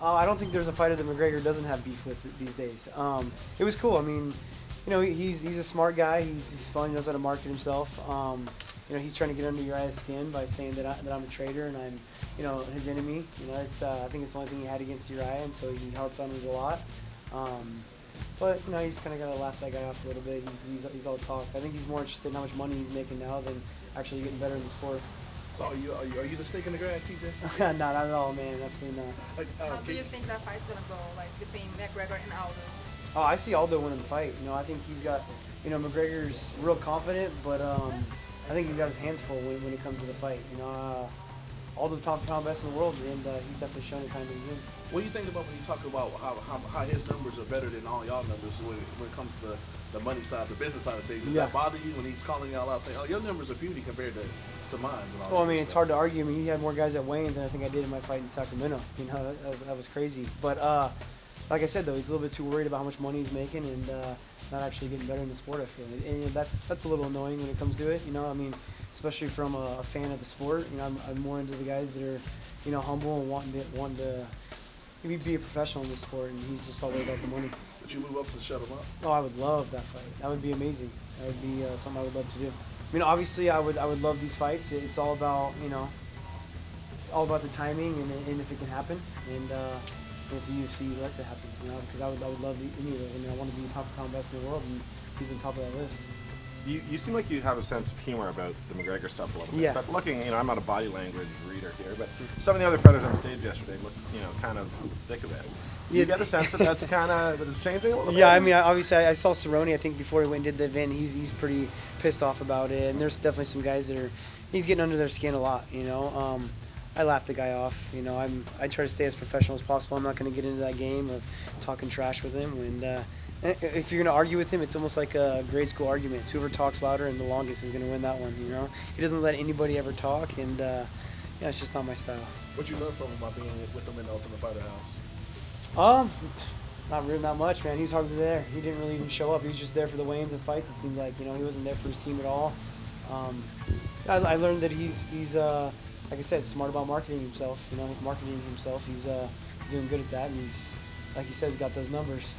I don't think there's a fighter that McGregor doesn't have beef with these days. It was cool. I mean, he's a smart guy. He's fun. He knows how to market himself. He's trying to get under Uriah's skin by saying that I'm a traitor and I'm, his enemy. I think it's the only thing he had against Uriah, and so he harped on it a lot. But he's kind of got to laugh that guy off a little bit. He's all talk. I think he's more interested in how much money he's making now than actually getting better in the sport. So are you the snake in the grass, TJ? Not at all, man. Absolutely not. How do you think that fight's gonna go, like between McGregor and Aldo? Oh, I see Aldo winning the fight. I think he's got, McGregor's real confident, but I think he's got his hands full when it comes to the fight. Aldo's pound for pound best in the world, and he's definitely shown it time and again. What do you think about when you talk about how his numbers are better than all y'all numbers when it comes to the money side, the business side of things? Does that bother you when he's calling y'all out saying, "Oh, your numbers are beauty compared to mine"? And all well, I mean, it's hard to argue. I mean, he had more guys at Wayne's than I think I did in my fight in Sacramento. That was crazy. But like I said, though, he's a little bit too worried about how much money he's making and not actually getting better in the sport, I feel. And that's a little annoying when it comes to it. I mean, especially from a fan of the sport. I'm more into the guys that are, humble and wanting to be a professional in this sport, and he's just all worried about the money. Would you move up to shut him up? Oh, I would love that fight. That would be amazing. That would be something I would love to do. I mean, obviously, I would love these fights. It's all about, all about the timing and if it can happen, and if the UFC lets it happen, because I would love any of those. I mean, I want to be pound for pound best in the world, and he's on top of that list. You seem like you have a sense of humor about the McGregor stuff a little bit. Yeah. But looking, I'm not a body language reader here, but some of the other fighters on stage yesterday looked, kind of sick of it. Do you get a sense that that's kind of that it's changing a little bit? Yeah, I mean, obviously, I saw Cerrone. I think before he went and did the event, he's pretty pissed off about it, and there's definitely some guys that he's getting under their skin a lot. I laugh the guy off. I try to stay as professional as possible. I'm not going to get into that game of talking trash with him. And if you're going to argue with him, it's almost like a grade school argument. It's whoever talks louder and the longest is going to win that one. He doesn't let anybody ever talk, and it's just not my style. What you learned from him by being with him in the Ultimate Fighter house? Not much, man. He was hardly there. He didn't really even show up. He was just there for the weigh-ins and fights. It seemed like he wasn't there for his team at all. I learned that he's like I said, smart about marketing himself. He's doing good at that, and he's, like he said, he's got those numbers.